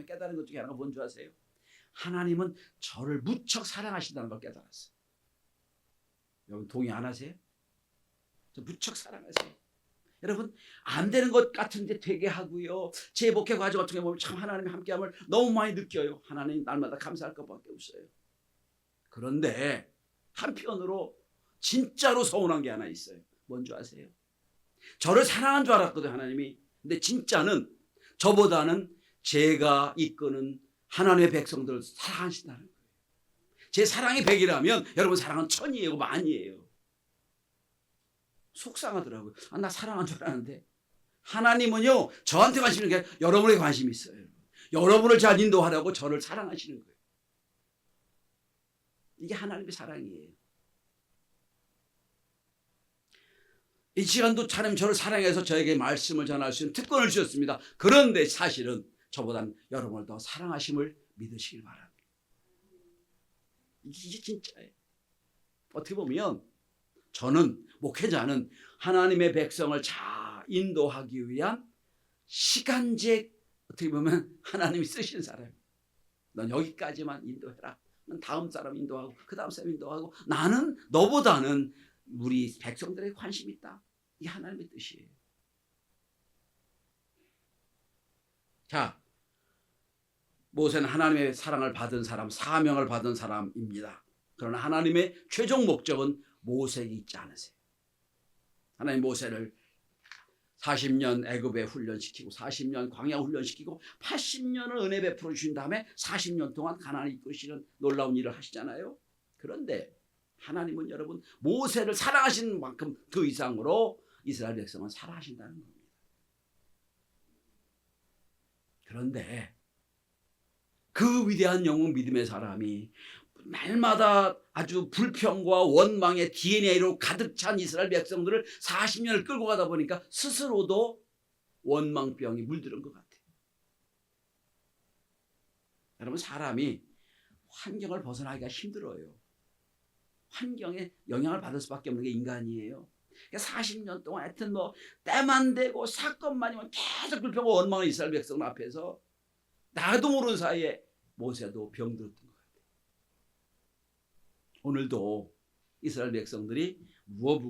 다음에 깨달은 것 중에 하나가 뭔지 아세요? 하나님은 저를 무척 사랑하신다는 걸 깨달았어요. 여러분 동의 안 하세요? 저 무척 사랑하세요. 여러분 안 되는 것 같은데 되게 하고요. 제 목회 과정 같은 게 보면 참 하나님의 함께함을 너무 많이 느껴요. 하나님 날마다 감사할 것밖에 없어요. 그런데 한편으로 진짜로 서운한 게 하나 있어요. 뭔지 아세요? 저를 사랑한 줄 알았거든요, 하나님이. 근데 진짜는 저보다는 제가 이끄는 하나님의 백성들을 사랑하신다는 거예요. 제 사랑이 100이라면 여러분 사랑은 1000이에요, 만이에요. 속상하더라고요. 나 사랑한 줄 알았는데. 하나님은요 저한테 관심이 있는 게 아니라 여러분에게 관심이 있어요. 여러분을 잘 인도하려고 저를 사랑하시는 거예요. 이게 하나님의 사랑이에요. 이 시간도 하나님 저를 사랑해서 저에게 말씀을 전할 수 있는 특권을 주셨습니다. 그런데 사실은 저보다는 여러분을 더 사랑하심을 믿으시길 바랍니다. 이게 진짜예요. 어떻게 보면 저는 목회자는 하나님의 백성을 잘 인도하기 위한 시간제 어떻게 보면 하나님이 쓰신 사람이에요. 넌 여기까지만 인도해라. 넌 다음 사람 인도하고 그 다음 사람 인도하고 나는 너보다는 우리 백성들에게 관심이 있다. 이게 하나님의 뜻이에요. 자, 모세는 하나님의 사랑을 받은 사람, 사명을 받은 사람입니다. 그러나 하나님의 최종 목적은 모세에게 있지 않으세요. 하나님 모세를 40년 애굽에 훈련시키고 40년 광야 훈련시키고 80년을 은혜 베풀어 주신 다음에 40년 동안 가나안을 이끄시는 놀라운 일을 하시잖아요. 그런데 하나님은 여러분 모세를 사랑하시는 만큼 그 이상으로 이스라엘 백성은 사랑하신다는 겁니다. 그런데 그 위대한 영웅 믿음의 사람이 날마다 아주 불평과 원망의 DNA로 가득 찬 이스라엘 백성들을 40년을 끌고 가다 보니까 스스로도 원망병이 물들은 것 같아요. 여러분 사람이 환경을 벗어나기가 힘들어요. 환경에 영향을 받을 수밖에 없는 게 인간이에요. 40년 동안 하여튼 때만 되고 사건만이면 계속 불평과 원망을 이스라엘 백성 앞에서 나도 모르는 사이에 모세도 병들었던 거예요. 오늘도 이스라엘 백성들이 무엇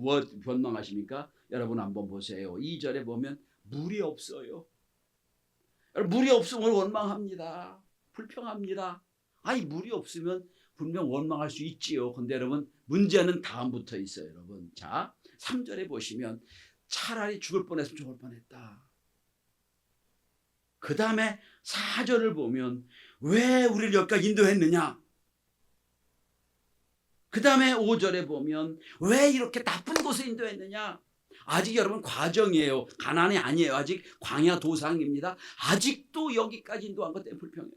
원망하십니까? 여러분 한번 보세요. 2절에 보면 물이 없어요. 물이 없으면 원망합니다. 불평합니다. 아니 물이 없으면 분명 원망할 수 있지요. 근데 여러분 문제는 다음부터 있어요. 여러분 자 3절에 보시면 차라리 죽을 뻔했으면 죽을 뻔했다. 그 다음에 4절을 보면 왜 우리를 여기까지 인도했느냐. 그 다음에 5절에 보면 왜 이렇게 나쁜 곳에 인도했느냐. 아직 여러분 과정이에요. 가나안이 아니에요. 아직 광야 도상입니다. 아직도 여기까지 인도한 것 때문에 불평해요.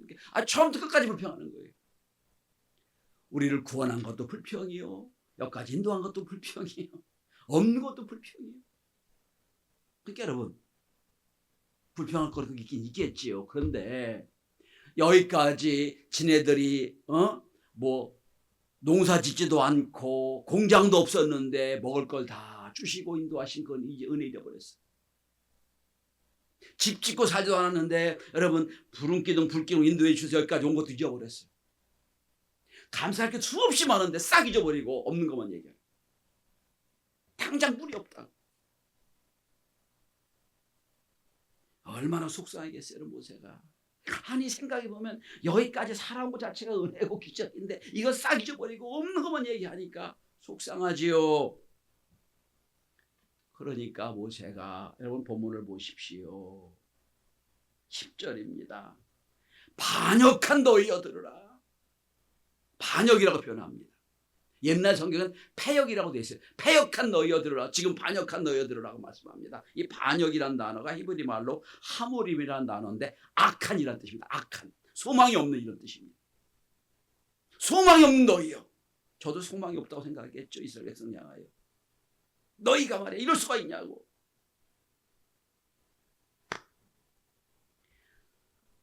처음부터 끝까지 불평하는 거예요. 우리를 구원한 것도 불평이요. 여기까지 인도한 것도 불평이요. 없는 것도 불평이요. 그러니까 여러분 불평할 것도 있긴 있겠지요. 그런데 여기까지 지네들이 농사 짓지도 않고 공장도 없었는데 먹을 걸 다 주시고 인도하신 건 이제 은혜 잃어버렸어요. 집 짓고 살지도 않았는데 여러분 부름기둥 불기둥 인도해 주셔서 여기까지 온 것도 잊어버렸어요. 감사할 게 수없이 많은데 싹 잊어버리고 없는 것만 얘기해요. 당장 물이 없다. 얼마나 속상하겠어요 모세가. 아니 생각해보면 여기까지 살아온 것 자체가 은혜고 기적인데 이거 싹 잊어버리고 없는 것만 얘기하니까 속상하지요. 그러니까 모세가 여러분 본문을 보십시오. 10절입니다. 반역한 너희여 들으라. 반역이라고 표현합니다. 옛날 성경은 패역이라고 되어 있어요. 패역한 너희여 들으라. 지금 반역한 너희여 들으라고 말씀합니다. 이 반역이란 단어가 히브리 말로 하모림이라는 단어인데 악한이라는 뜻입니다. 악한. 소망이 없는 이런 뜻입니다. 소망이 없는 너희여. 저도 소망이 없다고 생각했겠죠. 이스라엘 백성 향하여. 너희가 말이야 이럴 수가 있냐고.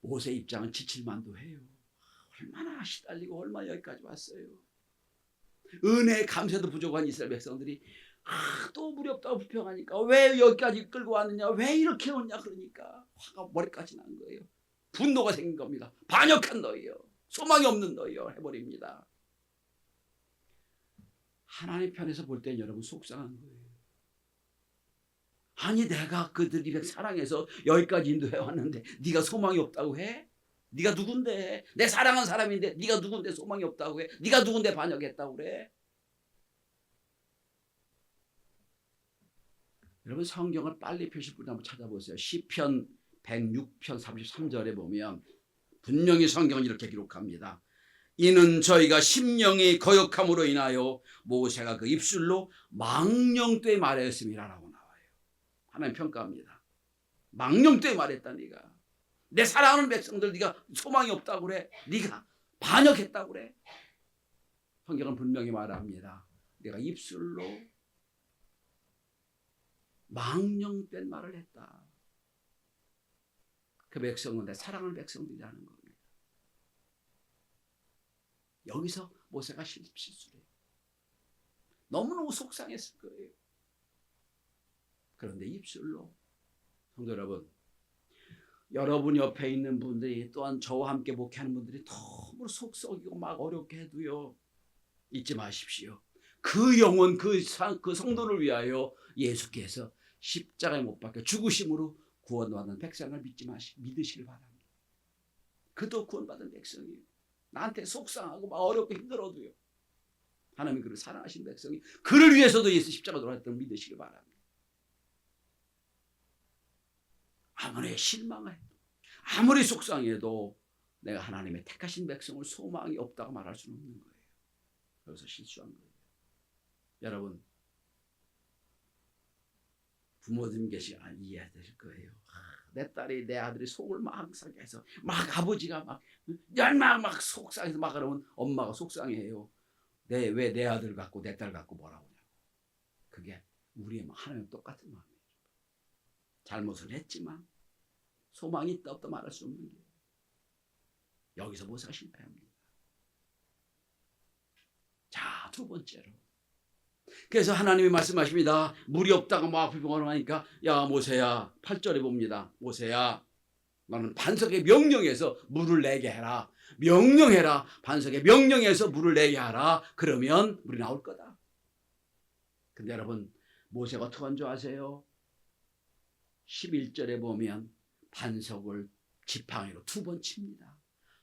모세 입장은 지칠만도 해요. 얼마나 시달리고 얼마나 여기까지 왔어요. 은혜의 감사도 부족한 이스라엘 백성들이 또 물이 없다고 불평하니까 왜 여기까지 끌고 왔느냐, 왜 이렇게 오냐, 그러니까 화가 머리까지 난 거예요. 분노가 생긴 겁니다. 반역한 너희요, 소망이 없는 너희요 해버립니다. 하나님 편에서 볼 땐 여러분 속상한 거예요. 아니 내가 그들이 사랑해서 여기까지 인도해 왔는데 네가 소망이 없다고 해? 네가 누군데? 내 사랑한 사람인데 네가 누군데 소망이 없다고 해? 네가 누군데 반역했다고 그래? 여러분 성경을 빨리 펴실 분 한번 찾아보세요. 시편 106편 33절에 보면 분명히 성경은 이렇게 기록합니다. 이는 저희가 심령이 거역함으로 인하여 모세가 그 입술로 망령되이 말하였음이라라고 나와요. 하나님 평가합니다. 망령되이 말했다. 네가 내 사랑하는 백성들 네가 소망이 없다고 그래? 네가 반역했다고 그래? 성경은 분명히 말합니다. 내가 입술로 망령된 말을 했다. 그 백성은 내 사랑하는 백성들이라는 겁니다. 여기서 모세가 실수를 해요. 너무너무 속상했을 거예요. 그런데 입술로, 성도 여러분, 여러분 옆에 있는 분들이 또한 저와 함께 목회하는 분들이 너무 속 썩이고 막 어렵게 해도요, 잊지 마십시오. 그 영혼, 그 성도를 위하여 예수께서 십자가에 못 박혀 죽으심으로 구원받은 백성을 믿으시길 바랍니다. 그도 구원받은 백성이에요. 나한테 속상하고 막 어렵고 힘들어도요, 하나님이 그를 사랑하신 백성이 그를 위해서도 예수 십자가 돌아왔다는 걸 믿으시길 바랍니다. 아무리 실망해도 아무리 속상해도 내가 하나님의 택하신 백성을 소망이 없다고 말할 수는 없는 거예요. 그래서 실수한 거예요. 여러분 부모님 계시면 이해되실 거예요. 내 딸이 내 아들이 속을 막 상하게 해서 막 아버지가 막 열망 막 속상해서 막 그러면 엄마가 속상해해요. 왜 내 아들 갖고 내 딸 갖고 뭐라고 하냐고. 그게 우리의 하나님 똑같은 마음이에요. 잘못을 했지만 소망이 있다 없다 말할 수 없는 게 여기서 모세가 실패합니다. 자, 두 번째로, 그래서 하나님이 말씀하십니다. 물이 없다가 막 불평하러 하니까 야 모세야, 8절에 봅니다. 모세야, 너는 반석에 명령해서 물을 내게 해라. 명령해라. 반석에 명령해서 물을 내게 하라. 그러면 물이 나올 거다. 근데 여러분 모세가 어떻게 한 줄 아세요? 11절에 보면 반석을 지팡이로 2번 칩니다.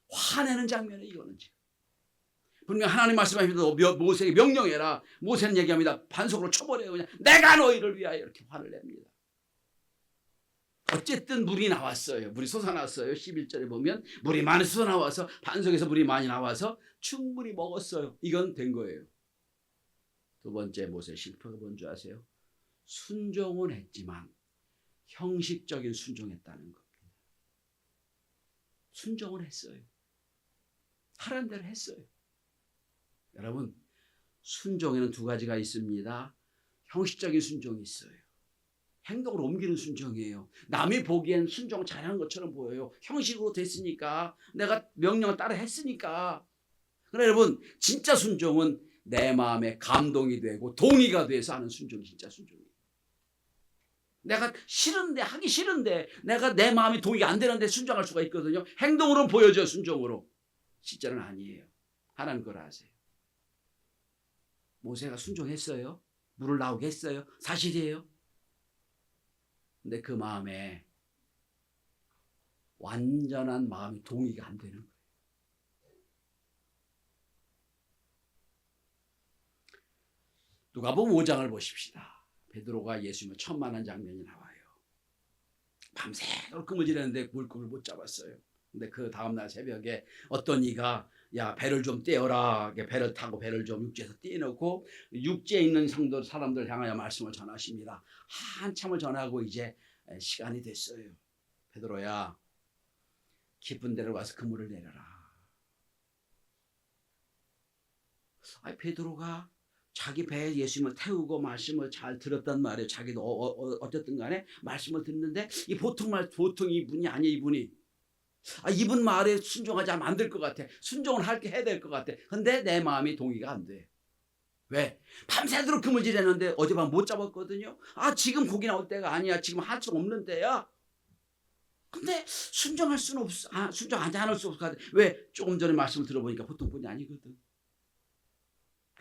화내는 장면이 이거는 지금. 분명 하나님 말씀하십니다. 모세에게 명령해라. 모세는 얘기합니다. 반석으로 쳐버려요. 그냥 내가 너희를 위하여 이렇게 화를 냅니다. 어쨌든 물이 나왔어요. 물이 솟아났어요. 11절에 보면 물이 많이 솟아나와서 반석에서 물이 많이 나와서 충분히 먹었어요. 이건 된 거예요. 두 번째 모세의 실패가 뭔지 아세요? 순종은 했지만 형식적인 순종했다는 겁니다. 순종을 했어요. 하라는 대로 했어요. 여러분 순종에는 2가지가 있습니다. 형식적인 순종이 있어요. 행동으로 옮기는 순종이에요. 남이 보기엔 순종을 잘하는 것처럼 보여요. 형식으로 됐으니까, 내가 명령을 따라 했으니까. 그러나 여러분 진짜 순종은 내 마음에 감동이 되고 동의가 돼서 하는 순종이 진짜 순종이에요. 내가 싫은데, 하기 싫은데, 내가 내 마음이 동의가 안 되는데 순종할 수가 있거든요. 행동으로는 보여져요. 순종으로. 실제는 아니에요. 하나님 걸 아세요. 모세가 순종했어요. 물을 나오게 했어요. 사실이에요. 근데 그 마음에 완전한 마음이 동의가 안 되는 거예요. 누가복음 5장을 보십시다. 베드로가 예수님을 처음 만난 장면이 나와요. 밤새도록 그물질했는데 물고기를 못 잡았어요. 근데 그 다음날 새벽에 어떤 이가 야 배를 좀 떼어라. 배를 타고 배를 좀 육지에서 떼어놓고 육지에 있는 성도 사람들 향하여 말씀을 전하십니다. 한참을 전하고 이제 시간이 됐어요. 베드로야, 깊은 데로 가서 그물을 내려라. 베드로가 자기 배에 예수님을 태우고 말씀을 잘 들었단 말이에요. 자기도 어쨌든 간에 말씀을 듣는데 이 보통 이분이 아니에요. 이분 말에 순종하지 않으면 안 될 것 같아. 순종을 해야 될 것 같아. 근데 내 마음이 동의가 안 돼. 왜? 밤새도록 그물질했는데 어젯밤 못 잡았거든요. 지금 고기 나올 때가 아니야. 지금 할 수 없는 때야. 근데 순종할 수는 없어. 순종하지 않을 수 없어. 왜? 조금 전에 말씀을 들어보니까 보통 분이 아니거든.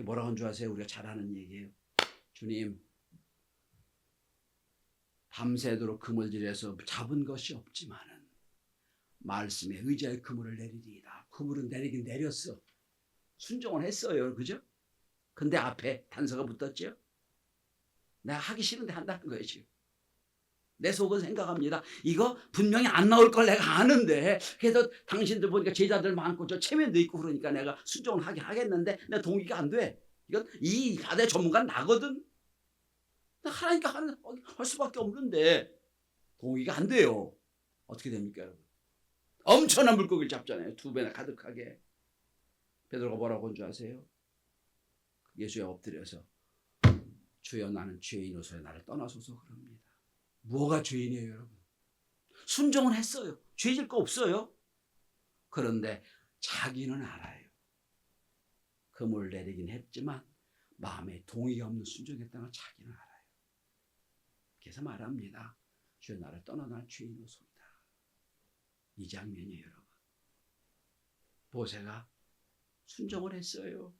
뭐라고 한 줄 아세요? 우리가 잘 아는 얘기예요. 주님, 밤새도록 그물질에서 잡은 것이 없지만은 말씀에 의지하여 그물을 내리리이다. 그물은 내리긴 내렸어. 순종을 했어요. 그죠? 근데 앞에 단서가 붙었죠. 내가 하기 싫은데 한다는 거예요. 지금 내 속은 생각합니다. 이거 분명히 안 나올 걸 내가 아는데, 그래서 당신들 보니까 제자들 많고 저 체면도 있고 그러니까 내가 순종을 하긴 하겠는데 내 동의가 안 돼. 이건 이 바다의 전문가는 나거든. 하나니까 할 수밖에 없는데 동의가 안 돼요. 어떻게 됩니까, 여러분? 엄청난 물고기를 잡잖아요. 2배나 가득하게. 베드로가 뭐라고 한 줄 아세요? 예수에 엎드려서 주여 나는 죄인으로서의 나를 떠나소서 그럽니다. 뭐가 죄인이에요, 여러분? 순종은 했어요. 죄질 거 없어요. 그런데 자기는 알아요. 그물 내리긴 했지만 마음에 동의가 없는 순종했다는 걸 자기는 알아요. 그래서 말합니다. 주여 나를 떠나 나는 죄인으로소이다. 이 장면이에요, 여러분. 모세가 순종을 했어요.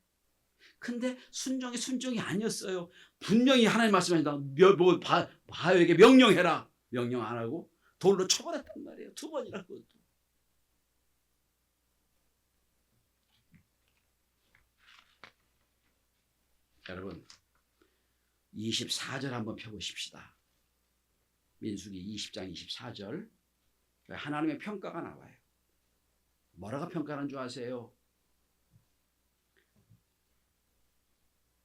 근데 순종이 아니었어요. 분명히 하나님 말씀하신다. 바요에게 명령해라. 명령 안 하고 돌로 쳐버렸단 말이에요. 2번이나 그것도. 여러분 24절 한번 펴보십시다. 민수기 20장 24절. 하나님의 평가가 나와요. 뭐라고 평가하는 줄 아세요?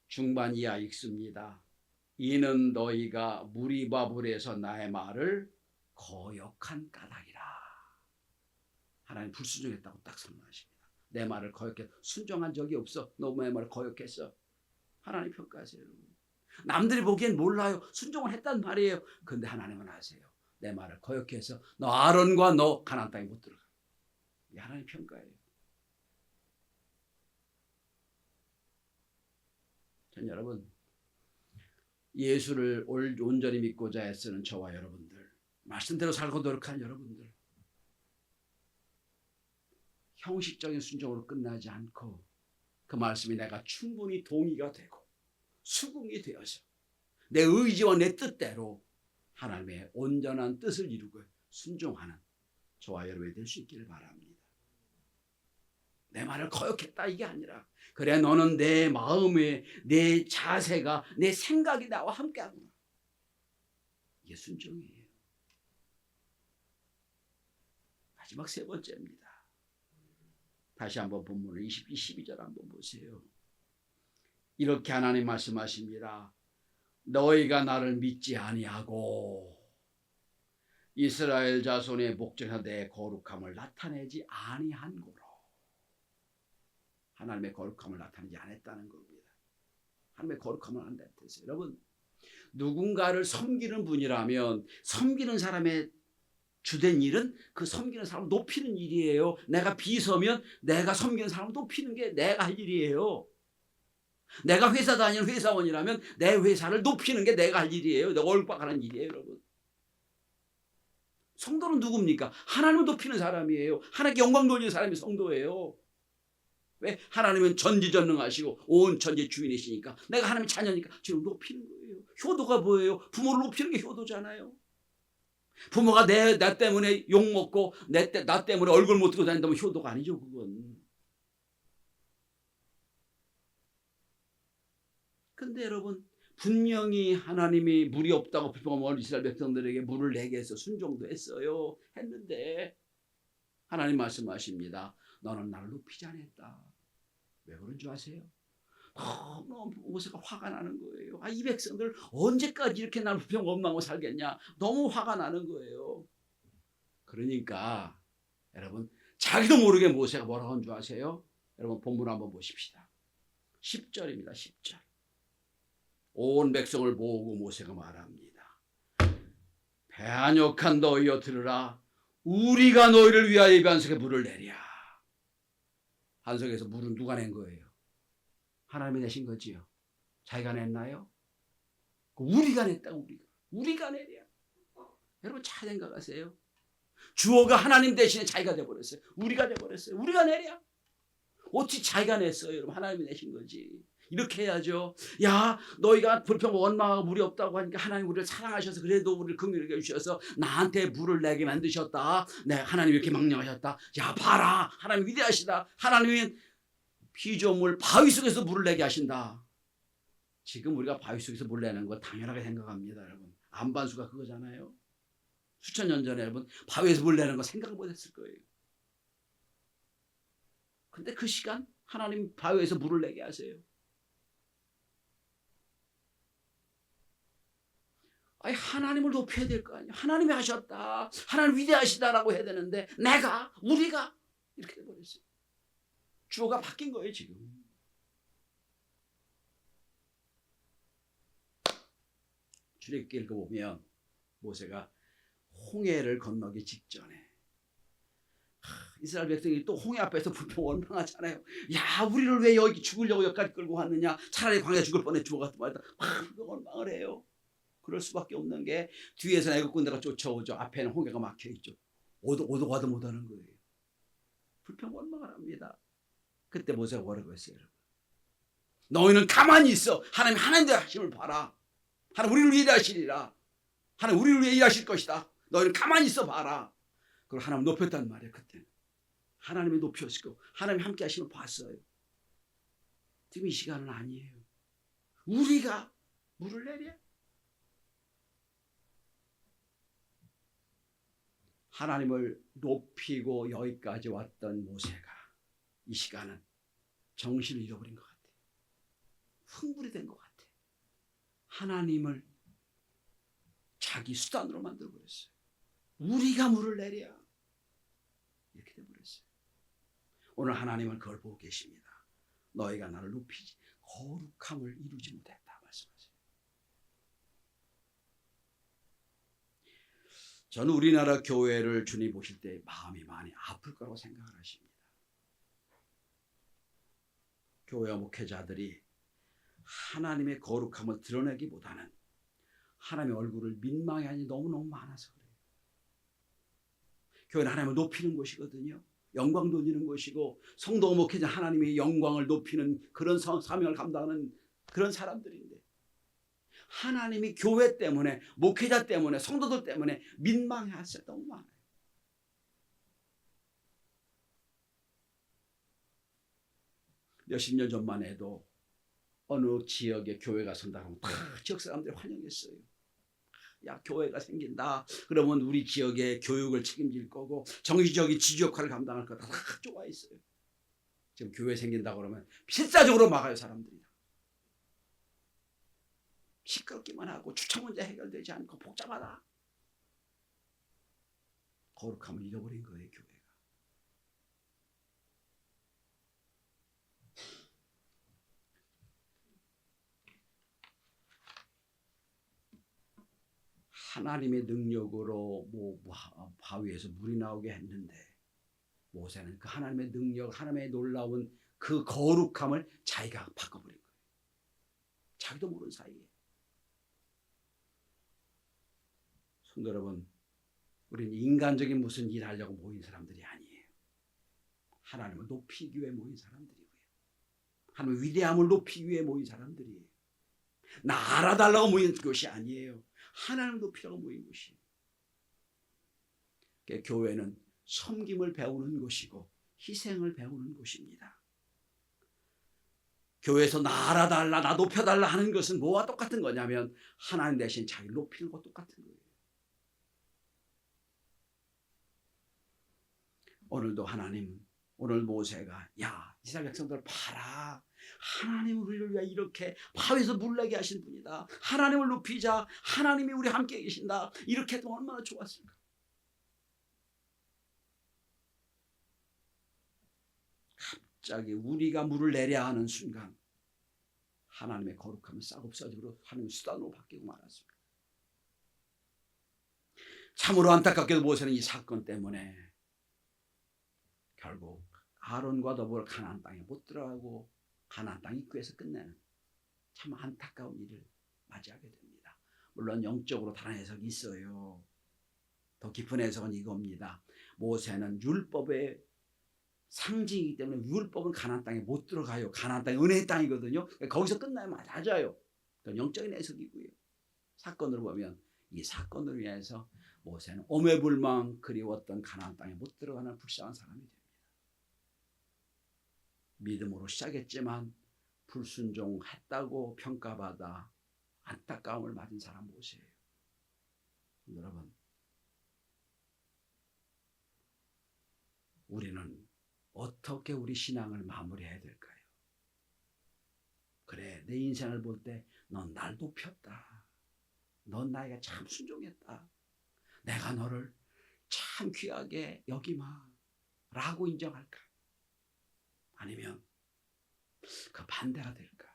중반 이하 읽습니다. 이는 너희가 무리바불에서 나의 말을 거역한 까닭이라. 하나님 불순종했다고 딱 선언하십니다. 내 말을 거역해 순종한 적이 없어. 너 내 말을 거역했어. 하나님 평가하세요. 남들이 보기엔 몰라요. 순종을 했단 말이에요. 근데 하나님은 아세요. 내 말을 거역해서 너 아론과 너 가나안 땅에 못 들어가. 이게 하나님 평가예요. 전 여러분 예수를 온전히 믿고자 애쓰는 저와 여러분들, 말씀대로 살고 노력하는 여러분들, 형식적인 순종으로 끝나지 않고 그 말씀이 내가 충분히 동의가 되고 수긍이 되어서 내 의지와 내 뜻대로 하나님의 온전한 뜻을 이루고 순종하는 저와 여러분이 될 수 있기를 바랍니다. 내 말을 거역했다 이게 아니라 그래 너는 내 마음에 내 자세가 내 생각이 나와 함께하구나. 이게 순종이에요. 마지막 3번째입니다. 다시 한번 본문을 22절 한번 보세요. 이렇게 하나님 말씀하십니다. 너희가 나를 믿지 아니하고 이스라엘 자손의 목전에서 내 거룩함을 나타내지 아니한 고로. 하나님의 거룩함을 나타내지 않았다는 겁니다. 하나님의 거룩함을 안 나타냈어요. 여러분 누군가를 섬기는 분이라면 섬기는 사람의 주된 일은 그 섬기는 사람을 높이는 일이에요. 내가 비서면 내가 섬기는 사람을 높이는 게 내가 할 일이에요. 내가 회사 다니는 회사원이라면 내 회사를 높이는 게 내가 할 일이에요. 내가 옳박하는 일이에요, 여러분. 성도는 누굽니까? 하나님을 높이는 사람이에요. 하나님께 영광 돌리는 사람이 성도예요. 왜? 하나님은 전지전능하시고 온 천지 주인이시니까 내가 하나님의 자녀니까 지금 높이는 거예요. 효도가 뭐예요? 부모를 높이는 게 효도잖아요. 부모가 나 때문에 욕먹고 나 때문에 얼굴 못 들고 다닌다면 효도가 아니죠, 그건. 근데 여러분 분명히 하나님이 물이 없다고 비방하면 이스라엘 백성들에게 물을 내게 해서 순종도 했어요. 했는데 하나님 말씀하십니다. 너는 나를 높이지 않았다. 왜 그런 줄 아세요? 너무 모세가 화가 나는 거예요. 이 백성들 언제까지 이렇게 나를 불평 원망하고 살겠냐. 너무 화가 나는 거예요. 그러니까 여러분 자기도 모르게 모세가 뭐라고 한 줄 아세요? 여러분 본문 한번 보십시다. 10절입니다. 10절. 온 백성을 모으고 모세가 말합니다. 배한역한 너희여 들으라. 우리가 너희를 위하여 이 반석에 물을 내랴. 반석에서 물은 누가 낸 거예요? 하나님이 내신 거지요. 자기가 냈나요? 우리가 냈다. 우리가 내랴. 여러분 잘 생각하세요. 주어가 하나님 대신에 자기가 돼버렸어요. 우리가 돼버렸어요. 우리가 내랴. 어찌 자기가 냈어요? 여러분, 하나님이 내신 거지. 이렇게 해야죠. 야, 너희가 불평 원망하고 물이 없다고 하니까 하나님 우리를 사랑하셔서 그래도 우리를 긍휼하게 주셔서 나한테 물을 내게 만드셨다. 네, 하나님 이렇게 망령하셨다. 야, 봐라, 하나님 위대하시다. 하나님은 피조물 바위 속에서 물을 내게 하신다. 지금 우리가 바위 속에서 물 내는 거 당연하게 생각합니다, 여러분. 안반수가 그거잖아요. 수천 년 전에 여러분 바위에서 물 내는 거 생각을 못했을 거예요. 근데 그 시간 하나님 바위에서 물을 내게 하세요. 아니, 하나님을 높여야 될 거 아니에요. 하나님이 하셨다. 하나님 위대하시다라고 해야 되는데 내가, 우리가 이렇게 돼버렸어요. 주어가 바뀐 거예요, 지금. 출애굽기 읽어보면 모세가 홍해를 건너기 직전에 이스라엘 백성이 또 홍해 앞에서 불평 원망하잖아요. 야, 우리를 왜 여기 죽으려고 여기까지 끌고 왔느냐. 차라리 광야 죽을 뻔해 죽어갔단 말이다. 불평 원망을 해요. 그럴 수밖에 없는 게 뒤에서 애국 군대가 쫓아오죠. 앞에는 홍해가 막혀있죠. 오도 가도 못하는 거예요. 불평 원망을 합니다. 그때 모세가 뭐라고 했어요, 여러분? 너희는 가만히 있어. 하나님 하나님의 하심을 봐라. 하나님 우리를 위해 하시리라. 하나님 우리를 위해 일하실 것이다. 너희는 가만히 있어 봐라. 그리고 하나님 높였단 말이에요. 그때는 하나님이 높여시고 하나님이 함께 하심을 봤어요. 지금 이 시간은 아니에요. 우리가 물을 내려. 하나님을 높이고 여기까지 왔던 모세가 이 시간은 정신을 잃어버린 것 같아요. 흥분이 된 것 같아요. 하나님을 자기 수단으로 만들어버렸어요. 우리가 물을 내랴. 이렇게 돼버렸어요. 오늘 하나님은 그걸 보고 계십니다. 너희가 나를 높이지 거룩함을 이루지 못했다 말씀하세요. 저는 우리나라 교회를 주님 보실 때 마음이 많이 아플 거라고 생각을 하십니다. 교회와 목회자들이 하나님의 거룩함을 드러내기보다는 하나님의 얼굴을 민망해 하니 너무너무 많아서 그래요. 교회는 하나님을 높이는 곳이거든요. 영광 돌리는 곳이고 성도 목회자 하나님의 영광을 높이는 그런 사명을 감당하는 그런 사람들인데 하나님이 교회 때문에 목회자 때문에 성도들 때문에 민망해 하세요. 너무 많아요. 몇십 년 전만 해도 어느 지역에 교회가 선다 하면 다 지역 사람들이 환영했어요. 야, 교회가 생긴다. 그러면 우리 지역의 교육을 책임질 거고 정치적인 지주 역할을 감당할 거다. 다 좋아했어요. 지금 교회 생긴다 그러면 필사적으로 막아요, 사람들이. 시끄럽기만 하고 주차 문제 해결되지 않고 복잡하다. 거룩함을 잃어버린 거예요, 교회가. 하나님의 능력으로 바위에서 물이 나오게 했는데 모세는 그 하나님의 능력, 하나님의 놀라운 그 거룩함을 자기가 바꿔버린 거예요. 자기도 모르는 사이에. 성도 여러분, 우리는 인간적인 무슨 일을 하려고 모인 사람들이 아니에요. 하나님을 높이기 위해 모인 사람들이고요. 하나님의 위대함을 높이기 위해 모인 사람들이에요. 나 알아달라고 모인 것이 아니에요. 하나님을 높이라고 모인 것이에요. 교회는 섬김을 배우는 곳이고 희생을 배우는 곳입니다. 교회에서 나 알아달라, 나 높여달라 하는 것은 뭐와 똑같은 거냐면 하나님 대신 자기를 높이는 것과 똑같은 거예요. 오늘도 하나님, 오늘 모세가 야, 이스라엘 백성들 봐라. 하나님은 우리를 위해 이렇게 바위에서 물 내게 하신 분이다. 하나님을 높이자. 하나님이 우리 함께 계신다. 이렇게 해도 얼마나 좋았을까. 갑자기 우리가 물을 내려 하는 순간 하나님의 거룩함은 싹 없어지고 하나님의 수단으로 바뀌고 말았습니다. 참으로 안타깝게도 모세는 이 사건 때문에 결국 아론과 더불어 가나안 땅에 못 들어가고 가나안 땅 입구에서 끝내는 참 안타까운 일을 맞이하게 됩니다. 물론 영적으로 다른 해석이 있어요. 더 깊은 해석은 이겁니다. 모세는 율법의 상징이기 때문에 율법은 가나안 땅에 못 들어가요. 가나안 땅이 은혜의 땅이거든요. 거기서 끝나면 맞아요. 영적인 해석이고요. 사건으로 보면 이 사건을 위해서 모세는 오매불망 그리웠던 가나안 땅에 못 들어가는 불쌍한 사람이 됩니다. 믿음으로 시작했지만 불순종했다고 평가받아 안타까움을 맞은 사람 모세예요. 여러분, 우리는 어떻게 우리 신앙을 마무리해야 될까요? 그래, 내 인생을 볼 때 넌 날 높였다. 넌 나에게 참 순종했다. 내가 너를 참 귀하게 여기마 라고 인정할까? 아니면 그 반대가 될까?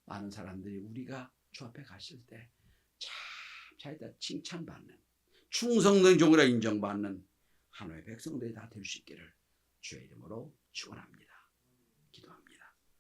많은 사람들이 우리가 주 앞에 갔을 때 참 자기가 칭찬받는 충성된 종이라 인정받는 하나님의 백성들이 다 될 수 있기를 주의 이름으로 축원합니다. 기도합니다.